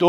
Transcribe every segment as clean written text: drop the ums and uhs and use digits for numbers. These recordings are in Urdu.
2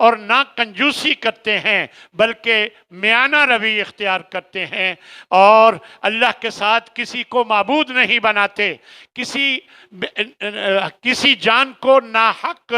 اور نہ کنجوسی کرتے ہیں بلکہ میانہ روی اختیار کرتے ہیں، اور اللہ کے ساتھ کسی کو معبود نہیں بناتے، کسی جان کو ناحق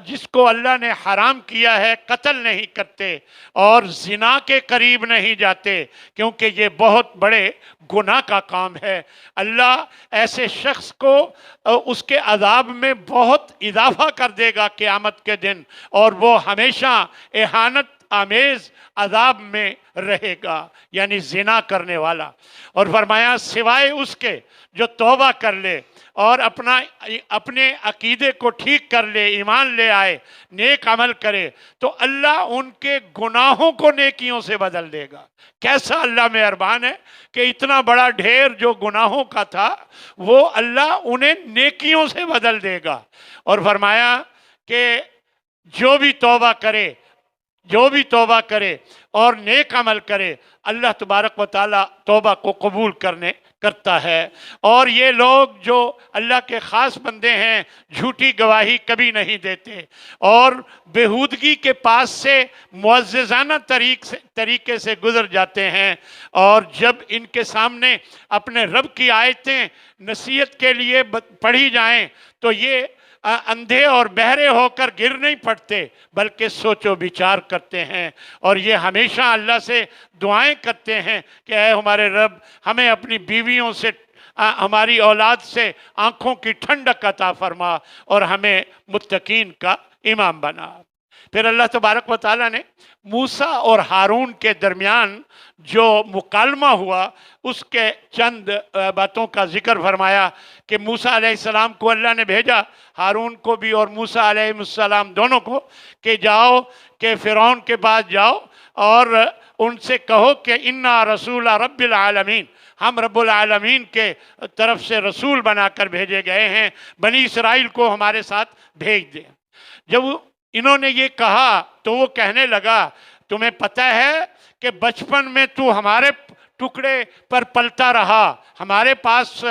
جس کو اللہ نے حرام کیا ہے قتل نہیں کرتے، اور زنا کے قریب نہیں جاتے کیونکہ یہ بہت بڑے گناہ کا کام ہے۔ اللہ ایسے شخص کو اس کے عذاب میں بہت اضافہ کر دے گا قیامت کے دن، اور وہ ہمیشہ اہانت آمیز عذاب میں رہے گا، یعنی زنا کرنے والا۔ اور فرمایا سوائے اس کے جو توبہ کر لے اور اپنے عقیدے کو ٹھیک کر لے، ایمان لے آئے، نیک عمل کرے، تو اللہ ان کے گناہوں کو نیکیوں سے بدل دے گا۔ کیسا اللہ مہربان ہے کہ اتنا بڑا ڈھیر جو گناہوں کا تھا وہ اللہ انہیں نیکیوں سے بدل دے گا۔ اور فرمایا کہ جو بھی توبہ کرے اور نیک عمل کرے، اللہ تبارک و تعالیٰ توبہ کو قبول کرتا ہے۔ اور یہ لوگ جو اللہ کے خاص بندے ہیں جھوٹی گواہی کبھی نہیں دیتے، اور بےہودگی کے پاس سے معززانہ طریقے سے گزر جاتے ہیں، اور جب ان کے سامنے اپنے رب کی آیتیں نصیحت کے لیے پڑھی جائیں تو یہ اندھے اور بہرے ہو کر گر نہیں پڑتے بلکہ سوچ و بچار کرتے ہیں، اور یہ ہمیشہ اللہ سے دعائیں کرتے ہیں کہ اے ہمارے رب ہمیں اپنی بیویوں سے، ہماری اولاد سے آنکھوں کی ٹھنڈک عطا فرما اور ہمیں متقین کا امام بنا۔ پھر اللہ تبارک و تعالیٰ نے موسیٰ اور ہارون کے درمیان جو مکالمہ ہوا اس کے چند باتوں کا ذکر فرمایا کہ موسیٰ علیہ السلام کو اللہ نے بھیجا، ہارون کو بھی اور موسیٰ علیہ السلام دونوں کو، کہ جاؤ کہ فرعون کے پاس جاؤ اور ان سے کہو کہ انا رسول رب العالمین، ہم رب العالمین کے طرف سے رسول بنا کر بھیجے گئے ہیں، بنی اسرائیل کو ہمارے ساتھ بھیج دیں۔ جب انہوں نے یہ کہا تو وہ کہنے لگا تمہیں پتہ ہے کہ بچپن میں تو ہمارے ٹکڑے پر پلتا رہا، ہمارے پاس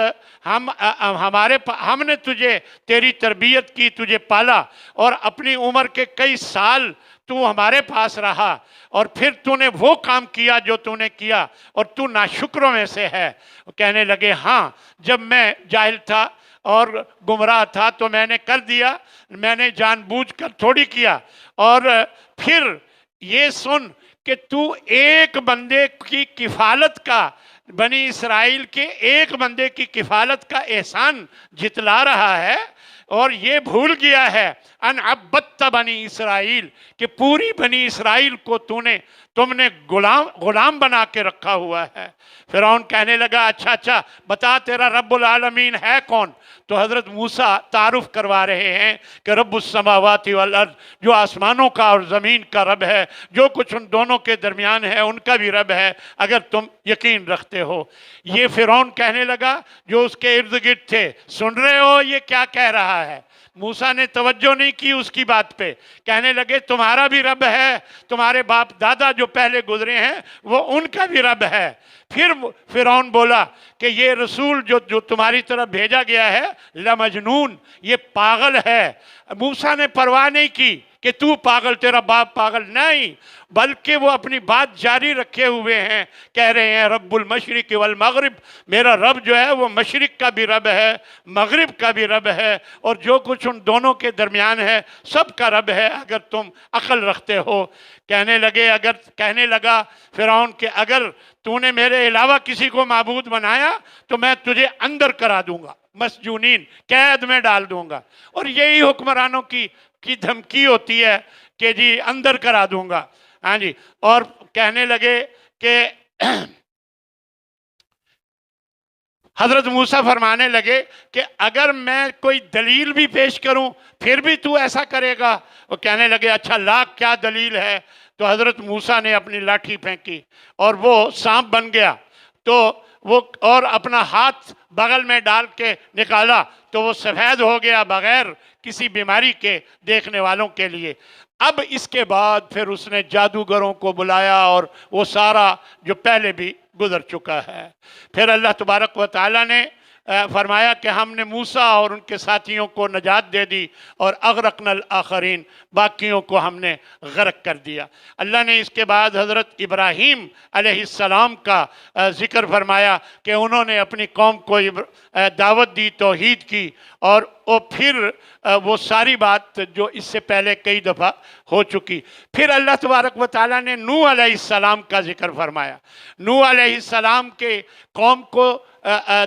ہم نے تجھے تیری تربیت کی، تجھے پالا، اور اپنی عمر کے کئی سال تو ہمارے پاس رہا، اور پھر تو نے وہ کام کیا جو تو نے کیا اور تو ناشکروں میں سے ہے۔ کہنے لگے ہاں، جب میں جاہل تھا اور گمراہ تھا تو میں نے کر دیا، میں نے جان بوجھ کر تھوڑی کیا۔ اور پھر یہ سن کہ تو ایک بندے کی کفالت کا، بنی اسرائیل کے ایک بندے کی کفالت کا احسان جتلا رہا ہے، اور یہ بھول گیا ہے ان عبدت بنی اسرائیل، کہ پوری بنی اسرائیل کو تم نے غلام بنا کے رکھا ہوا ہے۔ فرعون کہنے لگا اچھا بتا تیرا رب العالمین ہے کون؟ تو حضرت موسیٰ تعارف کروا رہے ہیں کہ رب السماوات والارض، جو آسمانوں کا اور زمین کا رب ہے، جو کچھ ان دونوں کے درمیان ہے ان کا بھی رب ہے، اگر تم یقین رکھتے ہو۔ یہ فرعون کہنے لگا جو اس کے ارد گرد تھے، سن رہے ہو یہ کیا کہہ رہا ہے؟ موسیٰ نے توجہ نہیں کی اس کی بات پہ، کہنے لگے تمہارا بھی رب ہے، تمہارے باپ دادا جو پہلے گزرے ہیں وہ ان کا بھی رب ہے۔ پھر فرعون بولا کہ یہ رسول جو تمہاری طرف بھیجا گیا ہے لمجنون، یہ پاگل ہے۔ موسیٰ نے پرواہ نہیں کی کہ تو پاگل، تیرا باپ پاگل، نہیں، بلکہ وہ اپنی بات جاری رکھے ہوئے ہیں، کہہ رہے ہیں رب المشرق والمغرب، میرا رب جو ہے وہ مشرق کا بھی رب ہے، مغرب کا بھی رب ہے، اور جو کچھ ان دونوں کے درمیان ہے سب کا رب ہے، اگر تم عقل رکھتے ہو۔ کہنے لگا فرعون کہ اگر تو نے میرے علاوہ کسی کو معبود بنایا تو میں تجھے اندر کرا دوں گا، مسجونین، قید میں ڈال دوں گا۔ اور یہی حکمرانوں کی دھمکی ہوتی ہے کہ جی اندر کرا دوں گا، ہاں جی۔ اور کہنے لگے کہ حضرت موسیٰ فرمانے لگے کہ اگر میں کوئی دلیل بھی پیش کروں پھر بھی تو ایسا کرے گا؟ وہ کہنے لگے اچھا لا کیا دلیل ہے؟ تو حضرت موسیٰ نے اپنی لاٹھی پھینکی اور وہ سانپ بن گیا، تو وہ اور اپنا ہاتھ بغل میں ڈال کے نکالا تو وہ سفید ہو گیا بغیر کسی بیماری کے دیکھنے والوں کے لیے۔ اب اس کے بعد پھر اس نے جادوگروں کو بلایا اور وہ سارا جو پہلے بھی گزر چکا ہے۔ پھر اللہ تبارک و تعالیٰ نے فرمایا کہ ہم نے موسیٰ اور ان کے ساتھیوں کو نجات دے دی اور اغرقنا الآخرین، باقیوں کو ہم نے غرق کر دیا۔ اللہ نے اس کے بعد حضرت ابراہیم علیہ السلام کا ذکر فرمایا کہ انہوں نے اپنی قوم کو دعوت دی، توحید کی، اور پھر وہ ساری بات جو اس سے پہلے کئی دفعہ ہو چکی۔ پھر اللہ تبارک و تعالیٰ نے نوح علیہ السلام کا ذکر فرمایا۔ نوح علیہ السلام کے قوم کو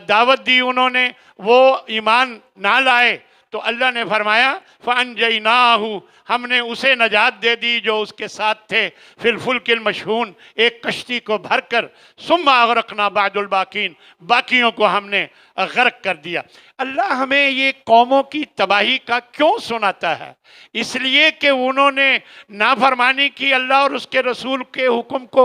دعوت دی انہوں نے، وہ ایمان نہ لائے تو اللہ نے فرمایا فَأَنْجَيْنَاهُ، ہم نے اسے نجات دے دی جو اس کے ساتھ تھے، فِي الْفُلْكِ الْمَشْحُونِ، ایک کشتی کو بھر کر، ثُمَّ أَغْرَقْنَا بَعْدُ الْبَاقِينَ، باقیوں کو ہم نے غرق کر دیا۔ اللہ ہمیں یہ قوموں کی تباہی کا کیوں سناتا ہے؟ اس لیے کہ انہوں نے نافرمانی کی، اللہ اور اس کے رسول کے حکم کو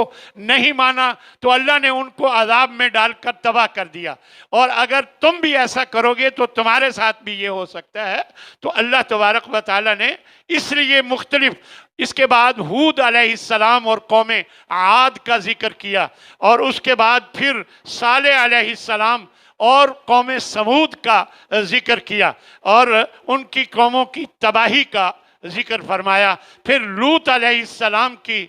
نہیں مانا، تو اللہ نے ان کو عذاب میں ڈال کر تباہ کر دیا۔ اور اگر تم بھی ایسا کرو گے تو تمہارے ساتھ بھی یہ ہو سکتا ہے۔ تو اللہ تبارک و تعالیٰ نے اس لیے مختلف، اس کے بعد ہود علیہ السلام اور قوم عاد کا ذکر کیا، اور اس کے بعد پھر صالح علیہ السلام اور قوم سمود کا ذکر کیا، اور ان کی قوموں کی تباہی کا ذکر فرمایا۔ پھر لوط علیہ السلام کی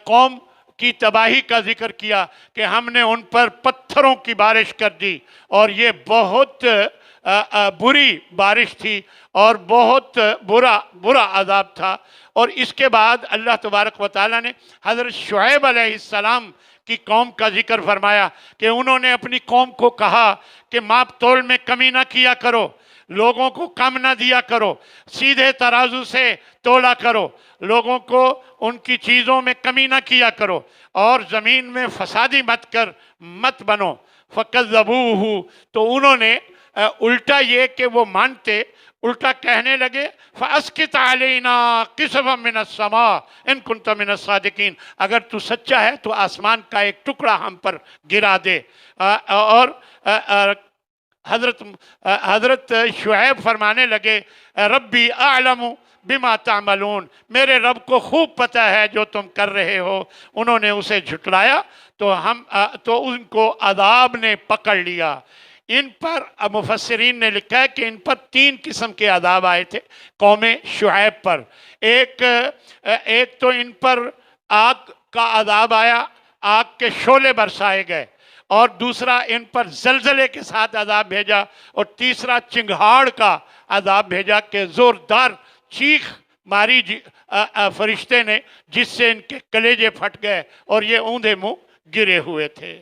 قوم کی تباہی کا ذکر کیا کہ ہم نے ان پر پتھروں کی بارش کر دی، اور یہ بہت بری بارش تھی اور بہت برا عذاب تھا۔ اور اس کے بعد اللہ تبارک و تعالیٰ نے حضرت شعیب علیہ السلام کی قوم کا ذکر فرمایا کہ انہوں نے اپنی قوم کو کہا کہ ماپ تول میں کمی نہ کیا کرو، لوگوں کو کم نہ دیا کرو، سیدھے ترازو سے تولا کرو، لوگوں کو ان کی چیزوں میں کمی نہ کیا کرو، اور زمین میں فسادی مت بنو۔ فَكَذَّبُوهُ، تو انہوں نے الٹا یہ کہ وہ مانتے، الٹا کہنے لگے فَأَسْقِطْ عَلَيْنَا كِسَفًا مِّنَ السَّمَاءِ إِن كُنتَ مِنَ الصَّادِقِينَ، اگر تو سچا ہے تو آسمان کا ایک ٹکڑا ہم پر گرا دے۔ اور حضرت شعیب فرمانے لگے ربی اعلم بما تعملون، میرے رب کو خوب پتہ ہے جو تم کر رہے ہو۔ انہوں نے اسے جھٹلایا تو ان کو عذاب نے پکڑ لیا۔ ان پر مفسرین نے لکھا ہے کہ ان پر 3 قسم کے عذاب آئے تھے قوم شعیب پر۔ ایک تو ان پر آگ کا عذاب آیا، آگ کے شعلے برسائے گئے، اور دوسرا ان پر زلزلے کے ساتھ عذاب بھیجا، اور تیسرا چنگھاڑ کا عذاب بھیجا کہ زوردار چیخ ماری فرشتے نے، جس سے ان کے کلیجے پھٹ گئے اور یہ اوندھے منہ گرے ہوئے تھے۔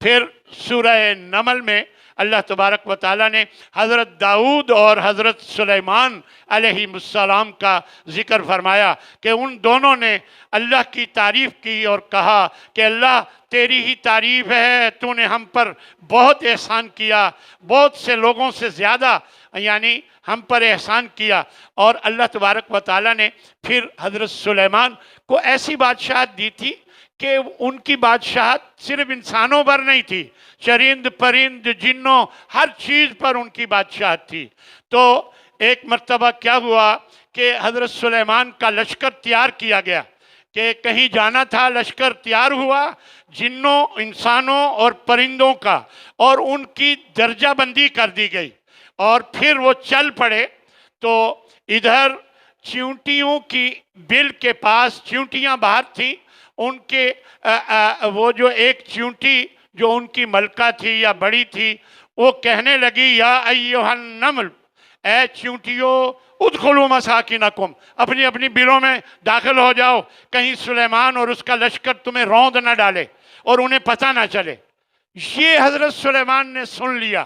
پھر سورہ نمل میں اللہ تبارک و تعالیٰ نے حضرت داؤد اور حضرت سلیمان علیہ السلام کا ذکر فرمایا کہ ان دونوں نے اللہ کی تعریف کی اور کہا کہ اللہ تیری ہی تعریف ہے، تو نے ہم پر بہت احسان کیا، بہت سے لوگوں سے زیادہ یعنی ہم پر احسان کیا۔ اور اللہ تبارک و تعالیٰ نے پھر حضرت سلیمان کو ایسی بادشاہت دی تھی کہ ان کی بادشاہت صرف انسانوں پر نہیں تھی، چرند پرند جنوں ہر چیز پر ان کی بادشاہت تھی۔ تو ایک مرتبہ کیا ہوا کہ حضرت سلیمان کا لشکر تیار کیا گیا کہ کہیں جانا تھا، لشکر تیار ہوا جنوں، انسانوں اور پرندوں کا، اور ان کی درجہ بندی کر دی گئی، اور پھر وہ چل پڑے۔ تو ادھر چیونٹیوں کی بل کے پاس چیونٹیاں باہر تھیں، ان کے وہ جو ایک چیونٹی جو ان کی ملکہ تھی یا بڑی تھی، وہ کہنے لگی یا ایھا النمل، اے چیونٹیوں ادخلوا مساکنکم، اپنی اپنی بلوں میں داخل ہو جاؤ، کہیں سلیمان اور اس کا لشکر تمہیں روند نہ ڈالے اور انہیں پتہ نہ چلے۔ یہ حضرت سلیمان نے سن لیا،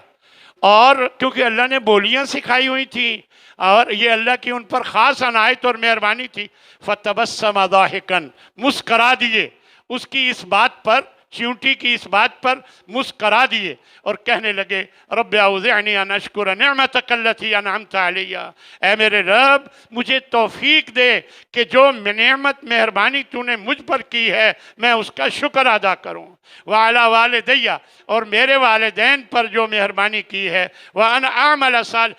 اور کیونکہ اللہ نے بولیاں سکھائی ہوئی تھیں اور یہ اللہ کی ان پر خاص عنایت اور مہربانی تھی، فتبسم ضاحکا، مسکرا دیے اس کی اس بات پر، چیونٹی کی اس بات پر مسکرا دیے، اور کہنے لگے رب اوزعنی ان اشکر نعمتک التی انعمت علی، اے میرے رب مجھے توفیق دے کہ جو نعمت مہربانی تو نے مجھ پر کی ہے میں اس کا شکر ادا کروں، وعلی والدی، اور میرے والدین پر جو مہربانی کی ہے، وان اعمل صالحا،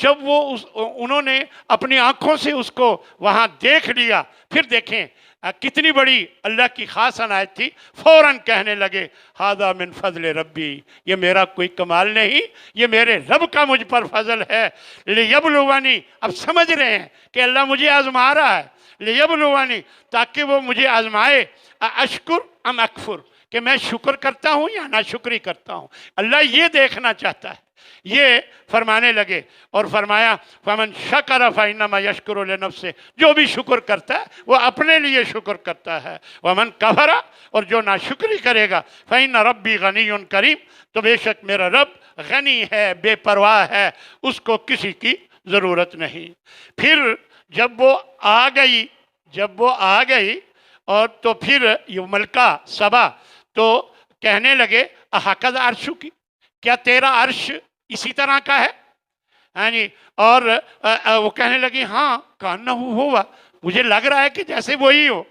جب وہ انہوں نے اپنی آنکھوں سے اس کو وہاں دیکھ لیا، پھر دیکھیں کتنی بڑی اللہ کی خاص عنایت تھی، فوراً کہنے لگے ھذا من فضل ربی، یہ میرا کوئی کمال نہیں، یہ میرے رب کا مجھ پر فضل ہے، لیبلونی، اب سمجھ رہے ہیں کہ اللہ مجھے آزما رہا ہے، لیبلونی، تاکہ وہ مجھے آزمائے، اشکر ام اکفر، کہ میں شکر کرتا ہوں یا ناشکری کرتا ہوں، اللہ یہ دیکھنا چاہتا ہے۔ یہ فرمانے لگے اور فرمایا فمن شکر فانما یشکر لنفسہ، جو بھی شکر کرتا ہے وہ اپنے لیے شکر کرتا ہے، ومن کفر، اور جو ناشکری کرے گا فإن ربی غنی کریم، تو بے شک میرا رب غنی ہے، بے پرواہ ہے، اس کو کسی کی ضرورت نہیں۔ پھر جب وہ آ گئی اور تو پھر یہ ملکہ سبا تو کہنے لگے احقد عرشو کی، کیا تیرا عرش اسی طرح کا ہے؟ ہاں جی، اور وہ کہنے لگی ہاں کانہ ہوا، مجھے لگ رہا ہے کہ جیسے وہی ہو،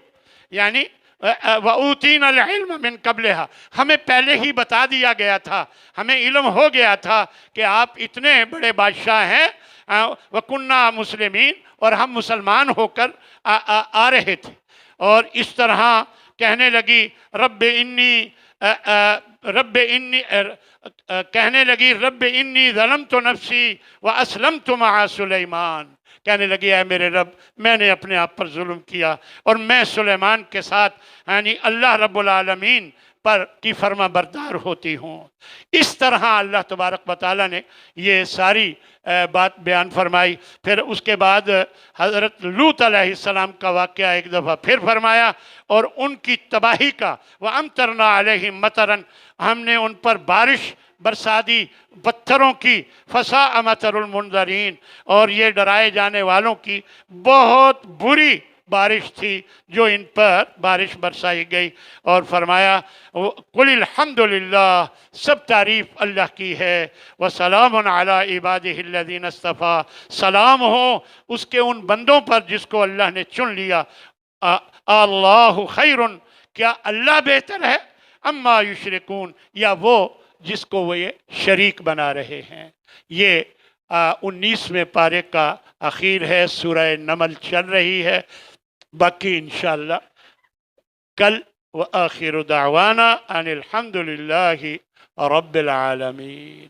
یعنی وَأُوتِينَا الْعِلْمَ مِنْ قَبْلِهَا، ہمیں پہلے ہی بتا دیا گیا تھا، ہمیں علم ہو گیا تھا کہ آپ اتنے بڑے بادشاہ ہیں، وَكُنَّا مُسْلِمِينَ، اور ہم مسلمان ہو کر آ رہے تھے۔ اور اس طرح کہنے لگی کہنے لگی رب انی ظلمت نفسی واسلمت مع سلیمان، کہنے لگی اے میرے رب میں نے اپنے آپ پر ظلم کیا اور میں سلیمان کے ساتھ یعنی اللہ رب العالمین پر کی فرما بردار ہوتی ہوں۔ اس طرح اللہ تبارک و تعالیٰ نے یہ ساری بات بیان فرمائی۔ پھر اس کے بعد حضرت لوط علیہ السلام کا واقعہ ایک دفعہ پھر فرمایا اور ان کی تباہی کا، وَأَمْطَرْنَا عَلَيْهِمْ مَطَرًا، ہم نے ان پر بارش برسا دی پتھروں کی، فَسَاءَ مَطَرُ الْمُنذَرِينَ، اور یہ ڈرائے جانے والوں کی بہت بری بارش تھی جو ان پر بارش برسائی گئی۔ اور فرمایا قُلِ الْحَمْدُ لِلَّهِ، سب تعریف اللہ کی ہے، وَسَلَامٌ عَلَىٰ عِبَادِهِ الَّذِينَ اصْطَفَىٰ، سلام ہو اس کے ان بندوں پر جس کو اللہ نے چن لیا۔ اللہ خیر، کیا اللہ بہتر ہے، اما یشرکون، یا وہ جس کو وہ یہ شریک بنا رہے ہیں۔ یہ 19ویں پارے کا اخیر ہے، سورہ نمل چل رہی ہے، باقی انشاءاللہ کل۔ وآخر دعوانا ان الحمد للہ رب العالمین۔